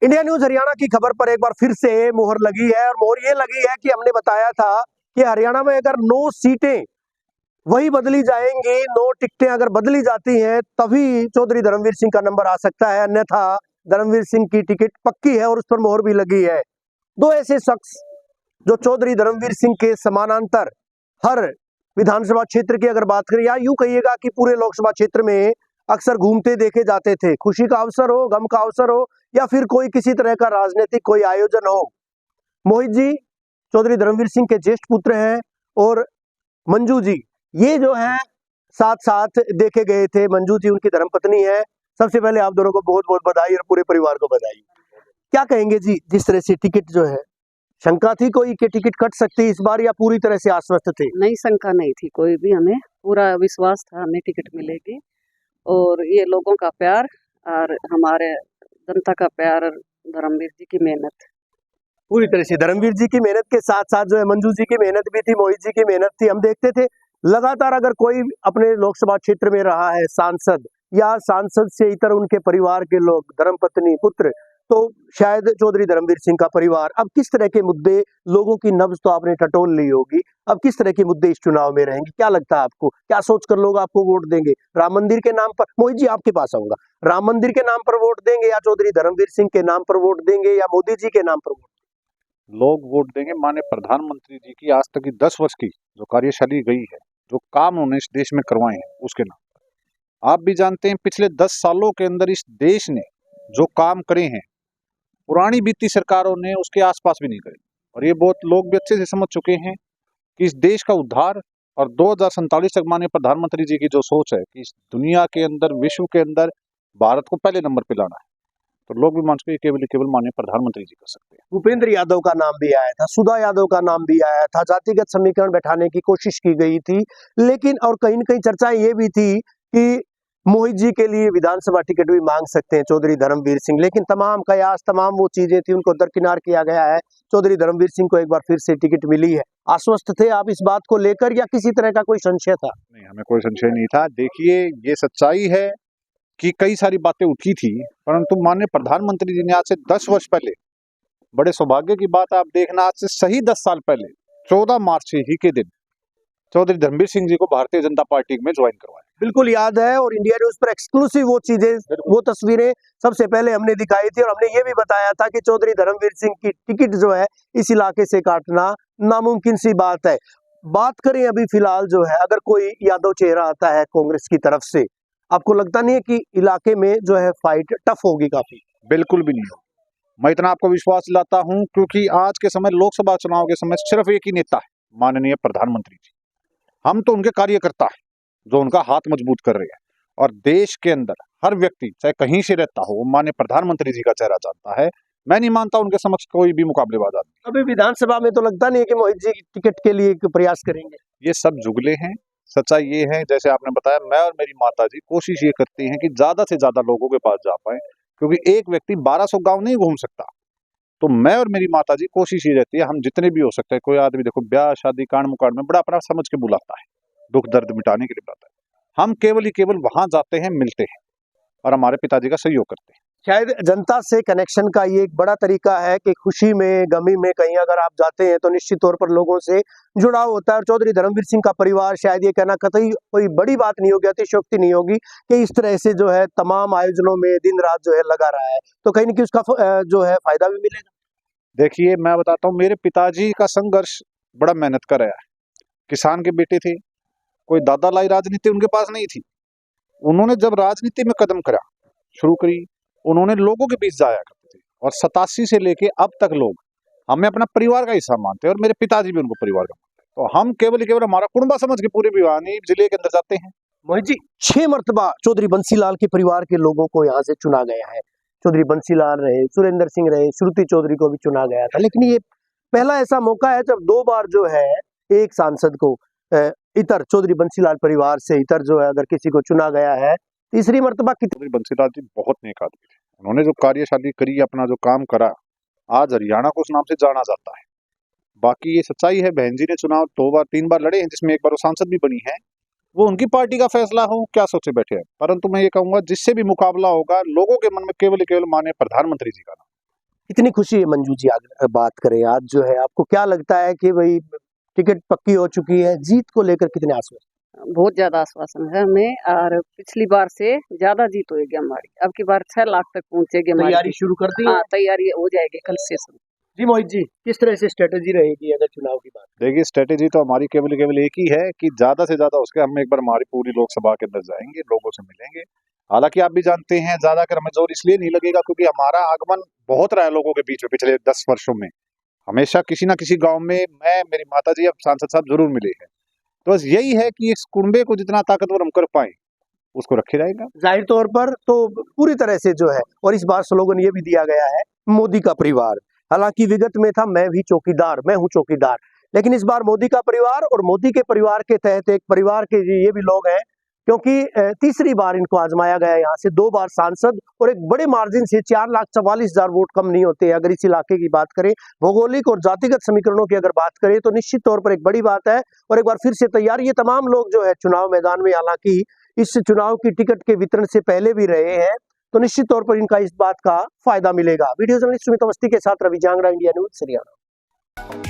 India news Haryana की खबर पर एक बार फिर से मोहर लगी है और मोहर ये लगी है कि हमने बताया था कि हरियाणा में अगर 9 सीटें वही बदली जाएंगी, 9 टिकटें अगर बदली जाती हैं तभी चौधरी धर्मवीर सिंह का नंबर आ सकता है, अन्यथा धर्मवीर सिंह की टिकट पक्की है और उस पर मोहर भी लगी है। दो ऐसे शख्स जो चौधरी धर्मवीर सिंह के समानांतर हर विधानसभा क्षेत्र की अगर बात करें या यूं कहिएगा कि पूरे लोकसभा क्षेत्र में अक्सर घूमते देखे जाते थे, खुशी का अवसर हो, गम का अवसर हो या फिर कोई किसी तरह का राजनीतिक कोई आयोजन हो। मोहित जी चौधरी धर्मवीर सिंह के ज्येष्ठ पुत्र हैं और मंजू जी ये जो है साथ साथ देखे गए थे। मंजू जी उनकी धर्मपत्नी है। सबसे पहले आप दोनों को बहुत बहुत बधाई और पूरे परिवार को बधाई। क्या कहेंगे जी, जिस तरह से टिकट जो है, शंका थी कोई कि टिकट कट सकती इस बार या पूरी तरह से आश्वस्त थे? नहीं, शंका नहीं थी कोई भी, हमें पूरा विश्वास था हमें टिकट मिलेगी। और ये लोगों का प्यार और हमारे जनता का प्यार और धर्मवीर जी की मेहनत, पूरी तरह से धर्मवीर जी की मेहनत के साथ साथ जो है मंजू जी की मेहनत भी थी, मोहित जी की मेहनत थी। हम देखते थे लगातार अगर कोई अपने लोकसभा क्षेत्र में रहा है सांसद या सांसद से इतर उनके परिवार के लोग, धर्मपत्नी, पुत्र, तो शायद चौधरी धर्मवीर सिंह का परिवार। अब किस तरह के मुद्दे, लोगों की नब्ज तो आपने टटोल ली होगी, अब किस तरह के मुद्दे इस चुनाव में रहेंगे? क्या लगता है आपको, क्या सोचकर लोग आपको वोट देंगे? राम मंदिर के नाम पर, मोहित जी आपके पास आऊंगा, राम मंदिर के नाम पर वोट देंगे या चौधरी धर्मवीर सिंह के नाम पर वोट देंगे या मोदी जी के नाम पर वोट? लोग वोट देंगे माननीय प्रधानमंत्री जी की आज तक की 10 वर्ष की जो कार्यशैली गई है, जो काम उन्होंने इस देश में करवाए हैं उसके नाम। आप भी जानते हैं पिछले 10 सालों के अंदर इस देश ने जो काम करे हैं, पुरानी बीती सरकारों ने उसके आसपास भी नहीं करे। और ये बहुत लोग भी अच्छे से समझ चुके हैं कि इस देश का उद्धार और 2047 तक माननीय प्रधानमंत्री जी की जो सोच है कि इस दुनिया के अंदर, विश्व के अंदर भारत को पहले नंबर पे लाना है, तो लोग भी मान के केवल माननीय प्रधानमंत्री जी कर सकते हैं। भूपेंद्र यादव का नाम भी आया था, सुधा यादव का नाम भी आया था, जातिगत समीकरण बैठाने की कोशिश की गई थी, लेकिन और कहीं न कहीं चर्चाएं ये भी थी कि मोहित जी के लिए विधानसभा टिकट भी मांग सकते हैं चौधरी धर्मवीर सिंह, लेकिन तमाम कयास, तमाम वो चीजें थी, उनको दरकिनार किया गया है। चौधरी धर्मवीर सिंह को एक बार फिर से टिकट मिली है। आश्वस्त थे आप इस बात को लेकर या किसी तरह का कोई संशय था? नहीं, हमें कोई संशय नहीं था। देखिए, ये सच्चाई है कि कई सारी बातें उठी थी, परंतु माननीय प्रधानमंत्री जी ने आज से 10 वर्ष पहले, बड़े सौभाग्य की बात आप देखना, आज से सही 10 साल पहले 14 मार्च ही के दिन चौधरी धर्मवीर सिंह जी को भारतीय जनता पार्टी में ज्वाइन करवाया। बिल्कुल याद है और इंडिया न्यूज पर एक्सक्लूसिव वो चीजें, वो तस्वीरें सबसे पहले हमने दिखाई थी और हमने ये भी बताया था कि चौधरी धर्मवीर सिंह की टिकट जो है इस इलाके से काटना नामुमकिन सी बात है। बात करें अभी फिलहाल जो है, अगर कोई यादव चेहरा आता है कांग्रेस की तरफ से, आपको लगता नहीं है कि इलाके में जो है फाइट टफ होगी काफी? बिल्कुल भी नहीं हो। मैं इतना आपको विश्वास दिलाता हूं क्योंकि आज के समय, लोकसभा चुनाव के समय, सिर्फ एक ही नेता है, माननीय प्रधानमंत्री जी। हम तो उनके कार्यकर्ता है जो उनका हाथ मजबूत कर रहे हैं। और देश के अंदर हर व्यक्ति चाहे कहीं से रहता हो, माननीय प्रधानमंत्री जी का चेहरा जानता है। मैं नहीं मानता उनके समक्ष कोई भी मुकाबलेबाज आदमी। अभी विधानसभा में तो लगता नहीं है कि मोहित जी टिकट के लिए प्रयास करेंगे। ये सब जुगले हैं। सच्चाई ये है, जैसे आपने बताया, मैं और मेरी माता जी कोशिश ये करती हैं कि ज्यादा से ज्यादा लोगों के पास जा पाए, क्योंकि एक व्यक्ति 1200 गांव नहीं घूम सकता। तो मैं और मेरी माता जी कोशिश ये रहती है, हम जितने भी हो सकते हैं, कोई आदमी देखो ब्याह शादी कांड मुकांड में बड़ा अपना समझ के बुलाता है, दुख दर्द मिटाने के लिए बुलाता है, हम केवल ही केवल वहां जाते हैं, मिलते हैं और हमारे पिताजी का सहयोग करते हैं। शायद जनता से कनेक्शन का ये एक बड़ा तरीका है कि खुशी में, गमी में कहीं अगर आप जाते हैं तो निश्चित तौर पर लोगों से जुड़ाव होता है। और चौधरी धर्मवीर सिंह का परिवार, शायद ये कहना कतई कोई बड़ी बात नहीं होगी, अतिशयोक्ति नहीं होगी कि इस तरह से जो है तमाम आयोजनों में दिन रात जो है लगा रहा है, तो कहीं ना कहीं उसका जो है फायदा भी मिलेगा। देखिए, मैं बताता हूँ, मेरे पिताजी का संघर्ष बड़ा मेहनत का रहा है। किसान के बेटे थे, कोई दादा लाई राजनीति उनके पास नहीं थी। उन्होंने जब राजनीति में कदम करा शुरू करी, उन्होंने लोगों के बीच जाया करते थे और 87 से लेके अब तक लोग हमें अपना परिवार का हिस्सा मानते हैं और मेरे पिताजी भी उनको परिवार का मानते हैं। तो हम केवल हमारा कुटुंबा समझ के पूरे भिवानी जिले के अंदर जाते हैं। मोहित जी, 6 मर्तबा चौधरी बंसीलाल के परिवार के लोगों को यहाँ से चुना गया है। चौधरी बंसीलाल रहे, सुरेंद्र सिंह रहे, श्रुति चौधरी को भी चुना गया था, लेकिन ये पहला ऐसा मौका है जब 2 बार जो है एक सांसद को इतर चौधरी बंसीलाल परिवार से इतर जो है अगर किसी को चुना गया है। तीसरी मर्तबा चौधरी बंसीलाल जी बहुत नेक आदमी थे। उन्होंने जो कार्यशैली करी, अपना जो काम करा, आज हरियाणा को उस नाम से जाना जाता है। बाकी ये सच्चाई है, बहन जी ने चुनाव 2 बार 3 बार लड़े हैं, जिसमें एक बार वो सांसद भी बनी है। वो उनकी पार्टी का फैसला हो, क्या सोचे बैठे हैं। परंतु मैं ये कहूंगा, जिससे भी मुकाबला होगा, लोगों के मन में केवल माननीय प्रधानमंत्री जी का नाम, कितनी खुशी है मंजू जी, बात करें आज जो है, आपको क्या लगता है कि भाई टिकट पक्की हो चुकी है, जीत को लेकर कितने आश्वस्त? बहुत ज्यादा आश्वासन है हमें, और पिछली बार से ज्यादा जीत होगी हमारी। अब की बार 6 लाख तक पहुंचेगी हमारी। तैयारी शुरू कर दी? हाँ, तैयारी हो जाएगी कल से शुरू। जी मोहित जी, किस तरह से स्ट्रेटेजी रहेगी अगर चुनाव की बात? देखिए, स्ट्रेटेजी तो हमारी केवल एक ही है कि ज्यादा से ज्यादा उसके हम एक बार हमारी पूरी लोकसभा के अंदर जाएंगे, लोगों से मिलेंगे। हालांकि आप भी जानते हैं, ज्यादा कर हमें जोर इसलिए नहीं लगेगा क्योंकि हमारा आगमन बहुत रहा है लोगों के बीच में पिछले 10 वर्षों में। हमेशा किसी ना किसी गांव में मैं, मेरी माता जी, अब सांसद साहब जरूर मिले हैं। तो बस यही है कि इस कुनबे को जितना ताकतवर हम कर पाए उसको रखे जाएगा। जाहिर तौर पर तो पूरी तरह से जो है, और इस बार स्लोगन ये भी दिया गया है, मोदी का परिवार। हालांकि विगत में था मैं भी चौकीदार, मैं हूं चौकीदार, लेकिन इस बार मोदी का परिवार, और मोदी के परिवार के तहत एक परिवार के ये भी लोग हैं, क्योंकि तीसरी बार इनको आजमाया गया, यहाँ से 2 बार सांसद और एक बड़े मार्जिन से 4,44,000 वोट कम नहीं होते। अगर इस इलाके की बात करें, भौगोलिक और जातिगत समीकरणों की अगर बात करें, तो निश्चित तौर पर एक बड़ी बात है। और एक बार फिर से तैयार ये तमाम लोग जो है चुनाव मैदान में, हालांकि इस चुनाव की टिकट के वितरण से पहले भी रहे हैं, तो निश्चित तौर पर इनका इस बात का फायदा मिलेगा। वीडियो जर्नलिस्ट सुमित अवस्थी के साथ रवि जांगड़ा, इंडिया न्यूज, हरियाणा।